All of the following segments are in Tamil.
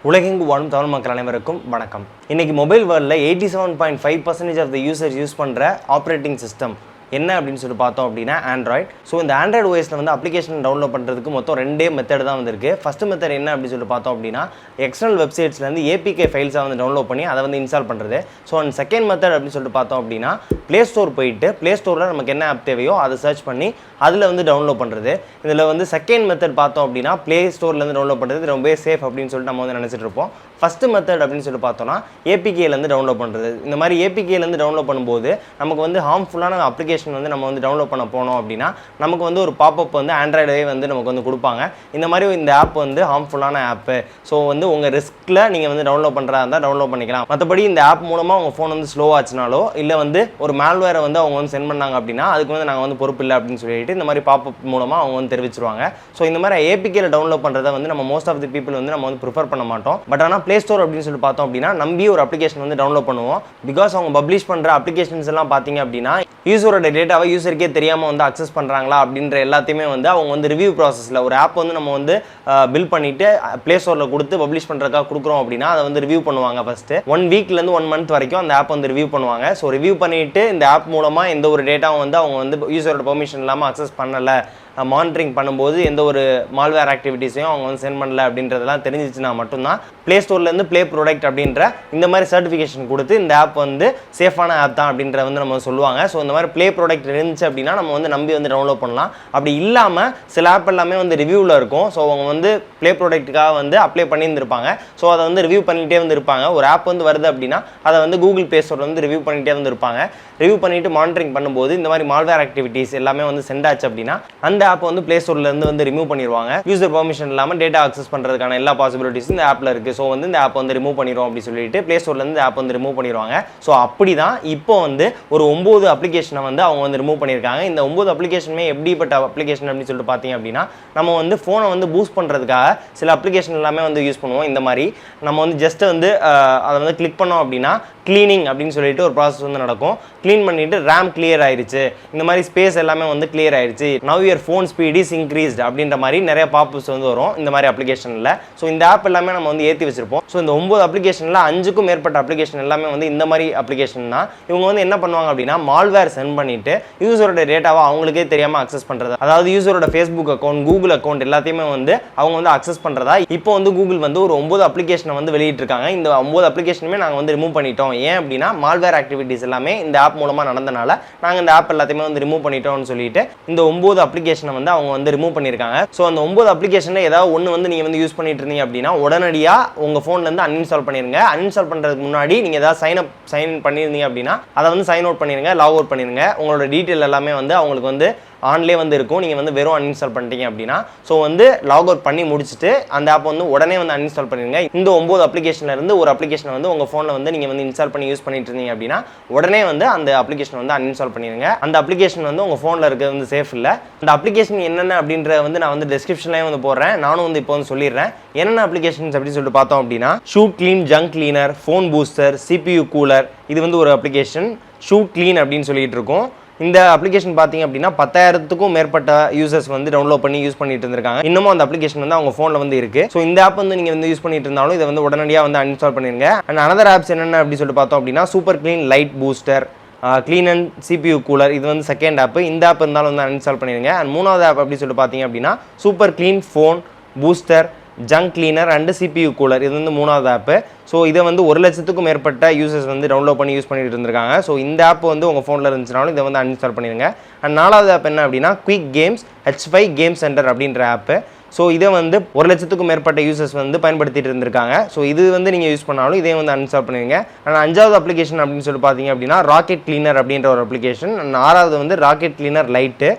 உலகெங்கு வாழும் தமிழ் மக்கள் அனைவருக்கும் வணக்கம். இன்னைக்கு மொபைல் வேர்ல்டில் 87.5% ஆஃப் த யூசர்ஸ் யூஸ் பண்ணுற ஆப்ரேட்டிங் சிஸ்டம் என்ன அப்படின்னு சொல்லி பார்த்தோம் அப்படின்னா ஆண்ட்ராய்ட். ஸோ இந்த ஆண்ட்ராய்டு ஓஎஸில் வந்து அப்ளிகேஷன் டவுன்லோட் பண்ணுறதுக்கு மொத்தம் ரெண்டே மெத்தட் தான் வந்திருக்கு. ஃபஸ்ட்டு மெத்தட் என்ன அப்படின்னு சொல்லி பார்த்தோம் அப்படின்னா எக்ஸ்டர்னல் வெப்சைட்ஸ்லேருந்து ஏபிகே ஃபைல்ஸை வந்து டவுன்லோட் பண்ணி அதை வந்து இன்ஸ்டால் பண்ணுறது. ஸோ அண்ட் செகண்ட் மெத்தட் அப்படின்னு சொல்லிட்டு பார்த்தோம் அப்படின்னா ப்ளே ஸ்டோர் போயிட்டு ப்ளே ஸ்டோரில் நமக்கு என்ன ஆப் தேவையோ அதை சர்ச் பண்ணி அதில் வந்து டவுன்லோட் பண்ணுறது. இதில் வந்து செகண்ட் மெத்தட் பார்த்தோம் அப்படின்னா ப்ளே ஸ்டோர்லேருந்து டவுன்லோட் பண்ணுறது ரொம்பவே சேஃப் அப்படின்னு சொல்லிட்டு நம்ம வந்து நினச்சிட்டு இருப்போம். ஃபஸ்ட்டு மெத்தட் அப்படின்னு சொல்லி பார்த்தோன்னா ஏபிகேலேருந்து டவுன்லோட் பண்ணுறது. இந்த மாதிரி ஏபிகேலேருந்து டவுன்லோட் பண்ணும்போது நமக்கு வந்து ஹார்ம்ஃபுல்லான அப்ளிகேஷன் வந்து நம்ம வந்து டவுன்லோட் பண்ண போனோம் அப்படின்னா நமக்கு வந்து ஒரு பாப்அப் வந்து ஆண்ட்ராய்டே வந்து நமக்கு வந்து கொடுப்பாங்க. இந்த மாதிரி இந்த ஆப் வந்து ஹார்ம்ஃபுல்லான ஆப்பு. ஸோ வந்து உங்கள் ரிஸ்கில் நீங்கள் வந்து டவுன்லோட் பண்ணுறதா இருந்தால் டவுன்லோட் பண்ணிக்கலாம். மற்றபடி இந்த ஆப் மூலமாக உங்கள் ஃபோன் வந்து ஸ்லோ ஆச்சுனாலோ இல்லை வந்து ஒரு மேல்வேரை வந்து அவங்க வந்து சென்ட் பண்ணாங்க அப்படின்னா அதுக்கு வந்து நாங்கள் வந்து பொறுப்பு இல்லை அப்படின்னு சொல்லிட்டு இந்த மாதிரி பாப்அப் மூலமாக அவங்க வந்து தெரிவிச்சிருவாங்க. ஸோ இந்த மாதிரி ஏபிகேல டவுன்லோட் பண்ணுறதை வந்து நம்ம மோஸ்ட் ஆஃப் தி பீப்புள் வந்து நம்ம வந்து ப்ரிஃபர் பண்ண மாட்டோம். பட் ஆனால் ப்ளே ஸ்டோர் அப்படின்னு சொல்லி பார்த்தோம் அப்படின்னா நம்பி ஒரு அப்ளிகேஷன் வந்து டவுன்லோட் பண்ணுவோம். பிகாஸ் அவங்க பப்ளிஷ் பண்ணுற அப்ளிகேஷன்ஸ் எல்லாம் பார்த்தீங்க அப்படின்னா யூசரோட டேட்டாவை யூசருக்கே தெரியாமல் வந்து அக்சஸ் பண்ணுறாங்களா அப்படின்ற எல்லாத்தையுமே வந்து அவங்க வந்து ரிவ்யூ ப்ராசஸில் ஒரு ஆப் வந்து நம்ம வந்து பில் பண்ணிவிட்டு ப்ளே ஸ்டோரில் கொடுத்து பப்ளிஷ் பண்ணுறதுக்காக கொடுக்குறோம் அப்படின்னா அதை வந்து ரிவ்யூ பண்ணுவாங்க. ஃபஸ்ட்டு 1 வீக்லேருந்து 1 மந்த் வரைக்கும் அந்த ஆப் வந்து ரிவ்யூ பண்ணுவாங்க. ஸோ ரிவ்யூ பண்ணிவிட்டு இந்த ஆப் மூலமாக எந்த ஒரு டேட்டாவும் வந்து அவங்க வந்து யூசரோட பெர்மிஷன் இல்லாமல் அக்சஸ் பண்ணலை, மானிட்டரிங் பண்ணும்போது எந்த ஒரு மால்வேர் ஆக்டிவிட்டீஸையும் அவங்க வந்து சென்ட் பண்ணல அப்படின்றதெல்லாம் தெரிஞ்சிச்சுன்னா மட்டும்தான் ப்ளே ஸ்டோர்லேருந்து ப்ளே ப்ராடக்ட் அப்படின்ற இந்த மாதிரி சர்டிஃபிகேஷன் கொடுத்து இந்த ஆப் வந்து சேஃபான ஆப் தான் அப்படின்ற வந்து நம்ம சொல்லுவாங்க. ஸோ இந்த மாதிரி ப்ளே ப்ராடக்ட் இருந்துச்சு அப்படின்னா நம்ம வந்து நம்பி வந்து டவுன்லோட் பண்ணலாம். அப்படி இல்லாமல் சில ஆப் எல்லாமே வந்து ரிவ்யூவில் இருக்கும். ஸோ அவங்க வந்து ப்ளே ப்ராடக்ட்டுக்காக வந்து அப்ளை பண்ணியிருந்திருப்பாங்க. ஸோ அதை வந்து ரிவ்யூ பண்ணிகிட்டே வந்து இருப்பாங்க. ஒரு ஆப் வந்து வருது அப்படின்னா அதை வந்து கூகுள் ப்ளே ஸ்டோரில் வந்து ரிவ்யூ பண்ணிகிட்டே வந்து இருப்பாங்க. ரிவ்யூ பண்ணிவிட்டு மானிட்டரிங் பண்ணும்போது இந்த மாதிரி மால்வேர் ஆக்டிவிட்டீஸ் எல்லாமே வந்து சென்ட் ஆச்சு அப்படின்னா அந்த ஆப் வந்து ப்ளே ஸ்டோர்லேருந்து வந்து ரிமூவ் பண்ணிடுவாங்க. யூசர் பெர்மிஷன் இல்லாமல் டேட்டா அக்சஸ் பண்ணுறதுக்கான எல்லா பாசிபிலிட்டிஸ் இந்த ஆப்பில் இருக்குது. ஸோ வந்து இந்த ஆப் வந்து ரிமூவ் பண்ணிடுவோம் அப்படின்னு சொல்லிட்டு ப்ளே ஸ்டோர்லேருந்து இந்த ஆப் வந்து ரிமூவ் பண்ணிடுவாங்க. ஸோ அப்படி தான் இப்போ வந்து ஒரு 9 அப்ளிகேஷனை வந்து அவங்க வந்து ரிமூவ் பண்ணியிருக்காங்க. இந்த 9 அப்ளிகேஷனுமே எப்படிப்பட்ட அப்ளிகேஷன் அப்படின்னு சொல்லிட்டு பார்த்தீங்க அப்படின்னா நம்ம வந்து ஃபோனை வந்து பூஸ்ட் பண்ணுறதுக்காக சில அப்ளிகேஷன் எல்லாமே வந்து யூஸ் பண்ணுவோம். இந்த மாதிரி நம்ம வந்து ஜஸ்ட் வந்து அதை வந்து கிளிக் பண்ணோம் அப்படின்னா கிளீனிங் அப்படின்னு சொல்லிட்டு ஒரு ப்ராசஸ் வந்து நடக்கும். க்ளீன் பண்ணிட்டு ரேம் கிளியர் ஆயிடுச்சு, இந்த மாதிரி ஸ்பேஸ் எல்லாமே வந்து கிளியர் ஆயிடுச்சு, now your phone speed is increased அப்படின்ற மாதிரி நிறைய பாப்ஸ் வந்து வரும் இந்த மாதிரி அப்ளிகேஷனில். ஸோ இந்த ஆப் எல்லாமே நம்ம வந்து ஏற்றி வச்சிருப்போம். ஸோ இந்த 9 அப்ளிகேஷனில் 5க்கும் மேற்பட்ட அப்ளிகேஷன் எல்லாமே வந்து இந்த மாதிரி அப்ளிகேஷன் தான். இவங்க வந்து என்ன பண்ணுவாங்க அப்படின்னா மால்வேர் சென்ட் பண்ணிட்டு யூசரோட டேட்டாவை அவங்களுக்கே தெரியாமல் அக்சஸ் பண்ணுறது. அதாவது யூசரோட ஃபேஸ்புக் அக்கௌண்ட், கூகுள் அக்கௌண்ட் எல்லாத்தையுமே வந்து அவங்க வந்து அக்சஸ் பண்ணுறதா இப்போ வந்து கூகுள் வந்து ஒரு 9 அப்ளிகேஷனை வந்து வெளியிட்டிருக்காங்க. இந்த 9 அப்ளிகேஷனுமே நாங்கள் வந்து ரிமூவ் பண்ணிட்டோம். ஏன் அப்படின்னா மால்வேர் ஆக்டிவிட்டீஸ் எல்லாமே இந்த ஆப் மூலமாக நடந்தனால நாங்கள் இந்த ஆப் எல்லாத்தையுமே வந்து ரிமூவ் பண்ணிட்டோம்னு சொல்லிட்டு இந்த 9 அப்ளிகேஷனை வந்து அவங்க வந்து ரிமூவ் பண்ணியிருக்காங்க. ஸோ அந்த 9 அப்ளிகேஷனில் ஏதாவது ஒன்று வந்து நீங்கள் வந்து யூஸ் பண்ணிட்டு இருந்தீங்க அப்படின்னா உடனடியாக உங்கள் ஃபோன்லேருந்து அன்இன்ஸ்டால் பண்ணிடுங்க. அன்இன்ஸ்டால் பண்ணுறதுக்கு முன்னாடி நீங்கள் ஏதாவது சைன் இன் பண்ணியிருந்தீங்க அப்படின்னா அதை வந்து சைன் அவுட் பண்ணிடுங்க, லாக் அவுட் பண்ணிடுங்க. உங்களோட டீட்டெயில் எல்லாமே வந்து அவங்களுக்கு வந்து ஆன்லேயே வந்து இருக்கும். நீங்கள் வந்து வெறும் அன்இன்ஸ்டால் பண்ணிட்டீங்க அப்படின்னா ஸோ வந்து லாக் அவுட் பண்ணி முடிச்சுட்டு அந்த ஆப் வந்து உடனே வந்து அன்இன்ஸ்டால் பண்ணிடுங்க. இந்த 9 அப்ளிகேஷனில் இருந்து ஒரு அப்ளிகேஷனை வந்து உங்கள் ஃபோனில் வந்து நீங்கள் வந்து இன்ஸ்டால் பண்ணி யூஸ் பண்ணிட்டு இருந்தீங்க அப்படின்னா உடனே வந்து அந்த அப்ளிகேஷன் வந்து அன்இன்ஸ்டால் பண்ணிடுங்க. அந்த அப்ளிகேஷன் வந்து உங்கள் ஃபோனில் இருக்கிறது வந்து சேஃப் இல்லை. அந்த அப்ளிகேஷன் என்னென்ன அப்படின்ற வந்து நான் வந்து டிஸ்கிரிப்ஷன்லேயே வந்து போடுறேன். நானும் வந்து இப்போ வந்து சொல்லிடுறேன் என்னென்ன அப்ளிகேஷன்ஸ் அப்படின்னு சொல்லிட்டு பார்த்தோம் அப்படின்னா shoot clean, junk cleaner, phone booster, CPU cooler, இது வந்து ஒரு அப்ளிகேஷன். ஷூட் க்ளீன் அப்படின்னு சொல்லிட்டு இருக்கோம். இந்த அப்ளிகேஷன் பார்த்தீங்க அப்படின்னா 10,000க்கும் மேற்பட்ட யூசர்ஸ் வந்து டவுன்லோட் பண்ணி யூஸ் பண்ணிட்டு இருந்திருக்காங்க. இன்னமும் அந்த அப்ளிகேஷன் வந்து அவங்க ஃபோனில் வந்து இருக்கு. ஸோ இந்த ஆப் வந்து நீங்கள் வந்து யூஸ் பண்ணிட்டு இருந்தாலும் இதை வந்து உடனடியாக வந்து அன்இன்ஸ்டால் பண்ணிருங்க. அண்ட் அனதர் ஆப்ஸ் என்னென்ன அப்படின்னு சொல்லிட்டு பார்த்தோம் அப்படின்னா super clean, light booster, clean and CPU cooler, இது வந்து செகண்ட் ஆப். இந்த ஆப் இருந்தாலும் வந்து அன்இன்ஸ்டால் பண்ணிடுங்க. அண்ட் மூணாவது ஆப் அப்படின்னு சொல்லிட்டு பார்த்தீங்க அப்படின்னா super clean, phone booster, junk cleaner and CPU cooler, இது வந்து மூணாவது ஆப்பு. ஸோ இதை வந்து 1 லட்சத்துக்கும் மேற்பட்ட யூசர்ஸ் வந்து டவுன்லோட் பண்ணி யூஸ் பண்ணிட்டு இருந்திருக்காங்க. ஸோ இந்த ஆப் வந்து உங்கள் ஃபோனில் இருந்துச்சுனாலும் இதை வந்து அன்இன்ஸ்டால் பண்ணிடுங்க. அண்ட் நாலாவது ஆப் என்ன அப்படின்னா quick games H5 game centre அப்படின்ற ஆப்பு. ஸோ இதை வந்து 1 லட்சத்துக்கும் மேற்பட்ட யூசர்ஸ் வந்து பயன்படுத்திட்டு இருந்திருக்காங்க. ஸோ இது வந்து நீங்கள் யூஸ் பண்ணாலும் இதே வந்து அன்இன்ஸ்டால் பண்ணிடுங்க. அண்ட் 5வது அப்ளிகேஷன் அப்படின்னு சொல்லி பார்த்தீங்க அப்படின்னா ராக்கெட் கிளீனர் அப்படின்ற ஒரு அப்ளிகேஷன். அண்ட் 6வது வந்து rocket cleaner lite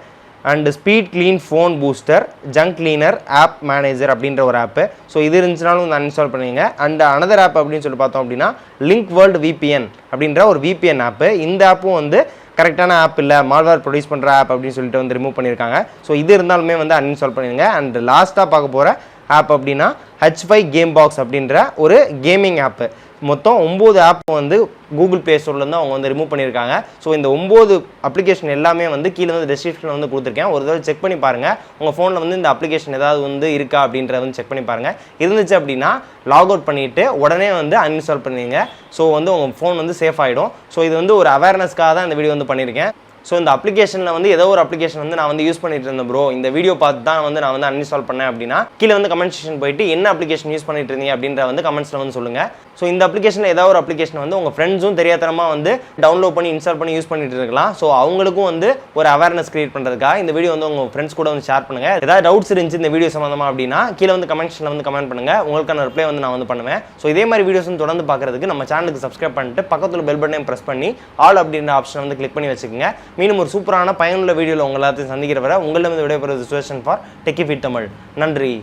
and speed clean, phone booster, junk cleaner, app manager அப்படின்ற ஒரு ஆப்பு. ஸோ இது இருந்துச்சுனாலும் வந்து அன்இன்ஸ்டால் பண்ணுவீங்க. அண்ட் அனதர் ஆப் அப்படின்னு சொல்லி பார்த்தோம் அப்படின்னா லிங்க் வேர்ல்டு VPN அப்படின்ற ஒரு VPN ஆப்பு. இந்த ஆப்பும் வந்து கரெக்டான ஆப் இல்லை, மால்வேர் ப்ரொடியூஸ் பண்ணுற ஆப் அப்படின்னு சொல்லிட்டு வந்து ரிமூவ் பண்ணியிருக்காங்க. ஸோ இது இருந்தாலுமே வந்து அன்இன்ஸ்டால் பண்ணிடுங்க. அண்ட் லாஸ்ட்டாக பார்க்க போகிற ஆப் அப்படின்னா H5 கேம் பாக்ஸ் அப்படின்ற ஒரு கேமிங் ஆப்பு. மொத்தம் 9 ஆப் வந்து கூகுள் ப்ளே ஸ்டோர்லேருந்து அவங்க வந்து ரிமூவ் பண்ணியிருக்காங்க. ஸோ இந்த 9 அப்ளிகேஷன் எல்லாமே வந்து கீழே வந்து டெஸ்கிரிப்ஷனில் வந்து கொடுத்துருக்கேன். ஒரு தடவை செக் பண்ணி பாருங்கள். உங்கள் ஃபோனில் வந்து இந்த அப்ளிகேஷன் ஏதாவது வந்து இருக்கா அப்படின்றத வந்து செக் பண்ணி பாருங்கள். இருந்துச்சு அப்படின்னா லாக் அவுட் பண்ணிவிட்டு உடனே வந்து அன்இன்ஸ்டால் பண்ணுவீங்க. ஸோ வந்து உங்கள் ஃபோன் வந்து சேஃப் ஆகிடும். ஸோ இது வந்து ஒரு அவேர்னஸ்க்காக தான் இந்த வீடியோ வந்து பண்ணியிருக்கேன். ஸோ இந்த அப்ளிகேஷனில் வந்து ஏதோ ஒரு அப்ளிகேஷன் வந்து நான் வந்து யூஸ் பண்ணிட்டு இருந்தேன் ப்ரோ, இந்த வீடியோ பார்த்து தான் வந்து நான் வந்து அன்இன்ஸ்டால் பண்ணேன் அப்படின்னா கீழே வந்து கமெண்ட் செக்ஷன் போயிட்டு என்ன அப்ளிகேஷன் யூஸ் பண்ணிட்டு இருந்தீங்க அப்படின்ற வந்து கமெண்ட்ஸில் வந்து சொல்லுங்கள். ஸோ இந்த அப்ளிகேஷனில் ஏதாவது ஒரு அப்ளிகேஷன் வந்து உங்கள் ஃப்ரெண்ட்ஸும் தெரியாதனமாக வந்து டவுன்லோட் பண்ணி இன்ஸ்டால் பண்ணி யூஸ் பண்ணிட்டு இருக்கலாம். ஸோ அவங்களுக்கும் வந்து ஒரு அவேர்னஸ் கிரியேட் பண்ணுறதுக்காக இந்த வீடியோ வந்து உங்கள் ஃப்ரெண்ட்ஸ் கூட வந்து ஷேர் பண்ணுங்கள். ஏதாவது டவுட்ஸ் இருந்துச்சு இந்த வீடியோ சம்மந்தமாக அப்படின்னா கீழே வந்து கமெண்ட் செக்ஷனில் வந்து கமெண்ட் பண்ணுங்கள். உங்களுக்கான ரிப்ளை வந்து நான் வந்து பண்ணுவேன். ஸோ இதே மாதிரி வீடியோஸ் வந்து தொடர்ந்து பார்க்குறதுக்கு நம்ம சேனலுக்கு சப்ஸ்கிரைப் பண்ணிட்டு பக்கத்தில் பெல் பட்டனையும் ப்ரெஸ் பண்ணி ஆல் அப்படின்ற ஆப்ஷன் வந்து கிளிக் பண்ணி வச்சுக்கோங்க. மீண்டும் ஒரு சூப்பரான பயனுள்ள வீடியோவில் உங்கள் எல்லாத்தையும் சந்திக்கிற வரை உங்களிடம் விடைபெறுவது suasion for techie fit Tamil. நன்றி.